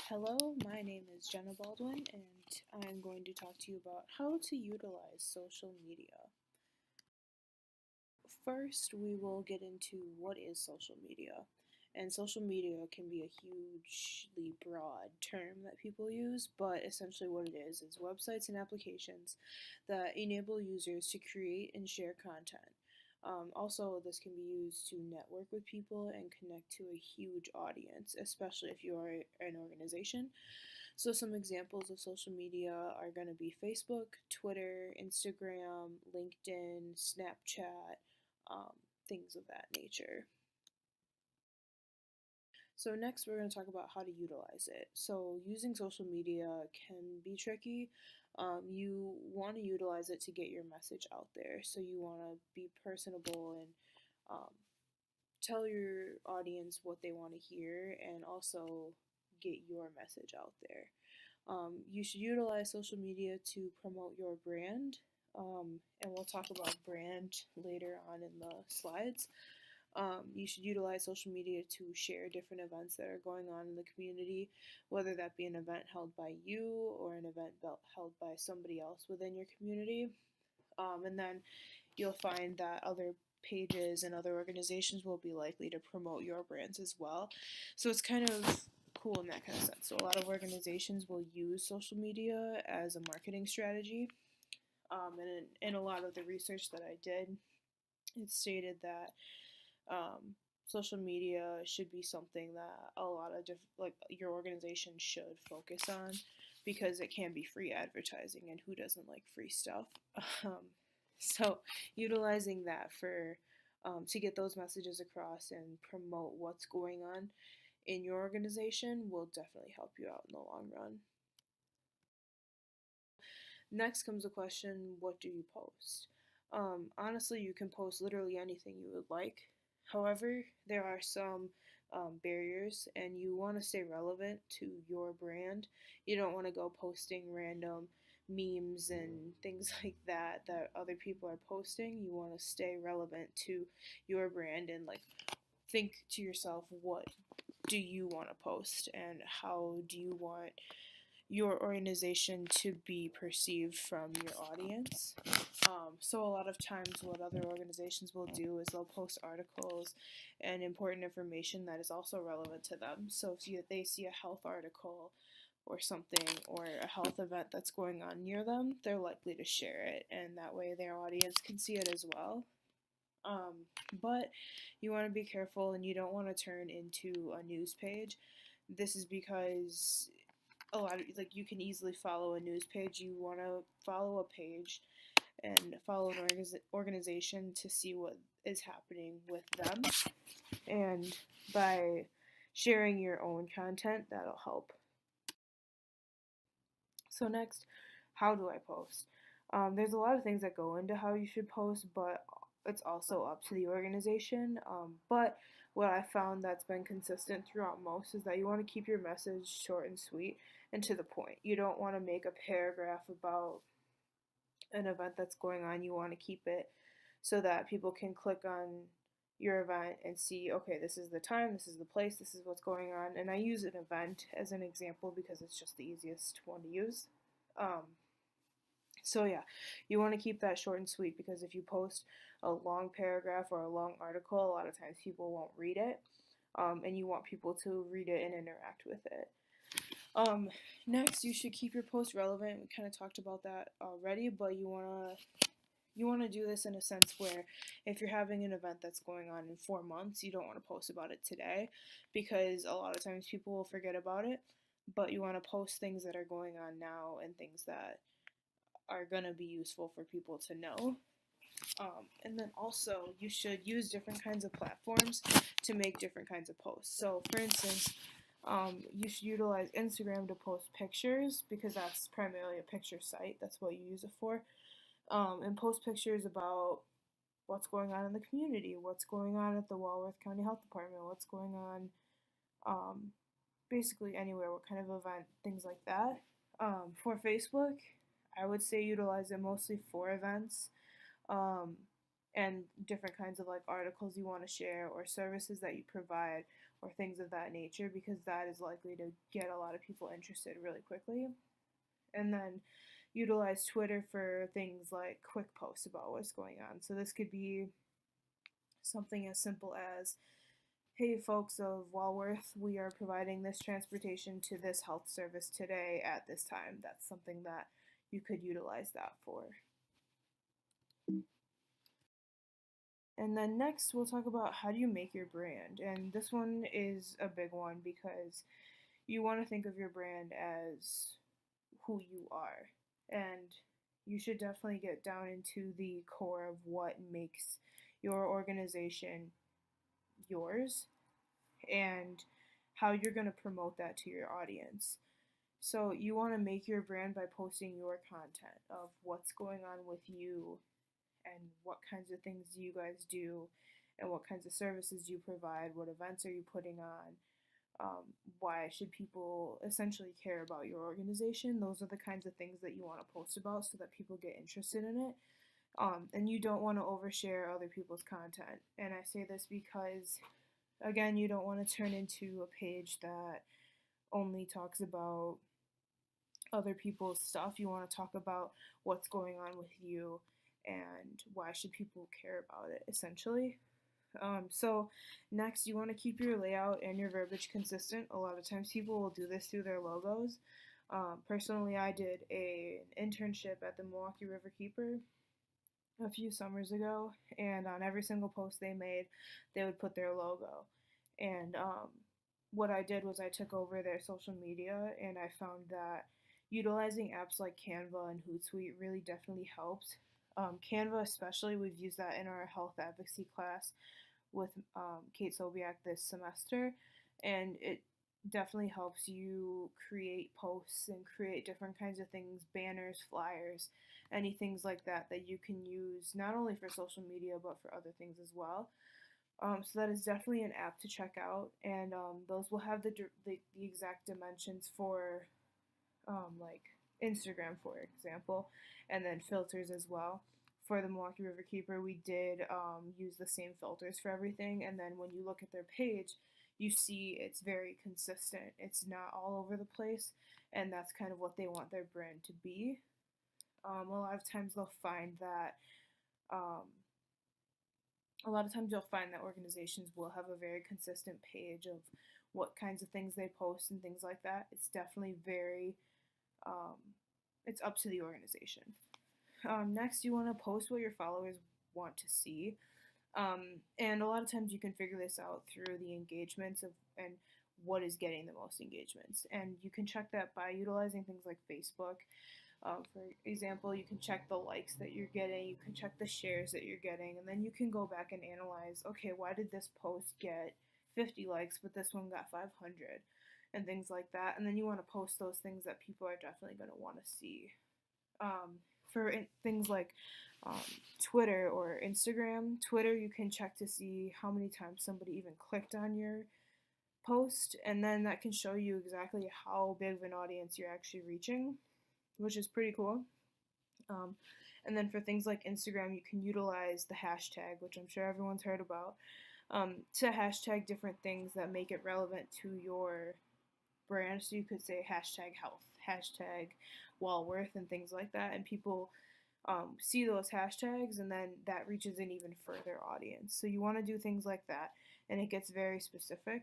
Hello, my name is Jenna Baldwin, and I'm going to talk to you about how to utilize social media. First, we will get into what is social media. And social media can be a hugely broad term that people use, but essentially what it is websites and applications that enable users to create and share content. Also, this can be used to network with people and connect to a huge audience, especially if you are an organization. So, some examples of social media are going to be Facebook, Twitter, Instagram, LinkedIn, Snapchat, um, things of that nature. So, next, we're going to talk about how to utilize it. So, using social media can be tricky. You want to utilize it to get your message out there. So, you want to be personable and um, tell your audience what they want to hear and also get your message out there. You should utilize social media to promote your brand, and we'll talk about brand later on in the slides. You should utilize social media to share different events that are going on in the community, whether that be an event held by you or an event held by somebody else within your community. And then you'll find that other pages and other organizations will be likely to promote your brands as well. So it's kind of cool in that kind of sense. So a lot of organizations will use social media as a marketing strategy. And in a lot of the research that I did, it stated that social media should be something that a lot of like your organization should focus on because it can be free advertising, and who doesn't like free stuff? Um, so utilizing that for to get those messages across and promote what's going on in your organization will definitely help you out in the long run. Next comes the question, what do you post? Honestly, you can post literally anything you would like. However, there are some barriers, and you want to stay relevant to your brand. You don't want to go posting random memes and things like that other people are posting. You want to stay relevant to your brand and like think to yourself, what do you want to post and how do you want your organization to be perceived from your audience. So a lot of times what other organizations will do is they'll post articles and important information that is also relevant to them. So if they see a health article or something or a health event that's going on near them, they're likely to share it, and that way their audience can see it as well. But you want to be careful and you don't want to turn into a news page. This is because a lot of like you can easily follow a news page. You want to follow a page and follow an organization to see what is happening with them, and by sharing your own content, that'll help. So next, how do I post? There's a lot of things that go into how you should post, but it's also up to the organization. But what I found that's been consistent throughout most is that you want to keep your message short and sweet and to the point. You don't want to make a paragraph about an event that's going on. You want to keep it so that people can click on your event and see, okay, this is the time, this is the place, this is what's going on. And I use an event as an example because it's just the easiest one to use. Um, so yeah, you want to keep that short and sweet because if you post a long paragraph or a long article, a lot of times people won't read it, and you want people to read it and interact with it. Next, you should keep your post relevant. We kind of talked about that already, but you want to do this in a sense where if you're having an event that's going on in 4 months, you don't want to post about it today because a lot of times people will forget about it. But you want to post things that are going on now and things that are going to be useful for people to know. And then also, you should use different kinds of platforms to make different kinds of posts. So, for instance, you should utilize Instagram to post pictures because that's primarily a picture site. That's what you use it for. And post pictures about what's going on in the community, what's going on at the Walworth County Health Department, what's going on basically anywhere, what kind of event, things like that. For Facebook, I would say utilize it mostly for events um, and different kinds of like articles you want to share or services that you provide or things of that nature, because that is likely to get a lot of people interested really quickly. And then utilize Twitter for things like quick posts about what's going on. So this could be something as simple as, hey folks of Walworth, we are providing this transportation to this health service today at this time. That's something that you could utilize that for. And then next we'll talk about how do you make your brand. And this one is a big one because you want to think of your brand as who you are. And you should definitely get down into the core of what makes your organization yours and how you're going to promote that to your audience. So you want to make your brand by posting your content of what's going on with you and what kinds of things you guys do and what kinds of services you provide, what events are you putting on, why should people essentially care about your organization. Those are the kinds of things that you want to post about so that people get interested in it. And you don't want to overshare other people's content. And I say this because, again, you don't want to turn into a page that only talks about other people's stuff. You want to talk about what's going on with you and why should people care about it, essentially. So next, you want to keep your layout and your verbiage consistent. A lot of times people will do this through their logos. Personally, I did an internship at the Milwaukee Riverkeeper a few summers ago, and on every single post they made, they would put their logo. And what I did was I took over their social media, and I found that utilizing apps like Canva and Hootsuite really definitely helped. Canva especially, we've used that in our health advocacy class with Kate Sobiak this semester, and it definitely helps you create posts and create different kinds of things, banners, flyers, any things like that that you can use not only for social media but for other things as well. So that is definitely an app to check out, and those will have the exact dimensions for like Instagram, for example, and then filters as well. For the Milwaukee Riverkeeper, we did use the same filters for everything, and then when you look at their page, you see it's very consistent. It's not all over the place, and that's kind of what they want their brand to be. A lot of times they'll find that um, a lot of times you'll find that organizations will have a very consistent page of what kinds of things they post and things like that. It's definitely um, it's up to the organization. Next, you want to post what your followers want to see. And a lot of times you can figure this out through the engagements of and what is getting the most engagements. And you can check that by utilizing things like Facebook. For example, you can check the likes that you're getting, you can check the shares that you're getting, and then you can go back and analyze, okay, why did this post get 50 likes, but this one got 500, and things like that. And then you want to post those things that people are definitely going to want to see. For things like Twitter or Instagram, Twitter, you can check to see how many times somebody even clicked on your post, and then that can show you exactly how big of an audience you're actually reaching, which is pretty cool. And then for things like Instagram, you can utilize the hashtag, which I'm sure everyone's heard about, to hashtag different things that make it relevant to your brand. So you could say hashtag health, hashtag Walworth, and things like that. And people see those hashtags, and then that reaches an even further audience. So you want to do things like that, and it gets very specific.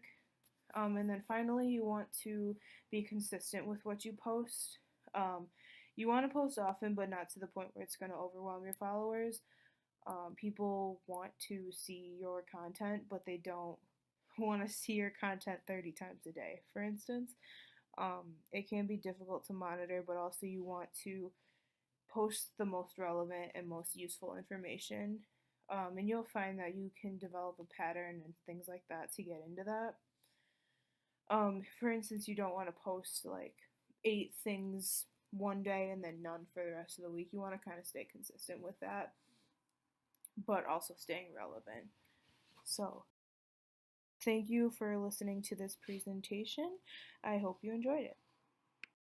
And then finally, you want to be consistent with what you post. You want to post often, but not to the point where it's going to overwhelm your followers. People want to see your content, but they don't want to see your content 30 times a day, for instance. It can be difficult to monitor, but also you want to post the most relevant and most useful information. And you'll find that you can develop a pattern and things like that to get into that. For instance, you don't want to post like 8 things one day and then none for the rest of the week. You want to kind of stay consistent with that, but also staying relevant. So, thank you for listening to this presentation. I hope you enjoyed it.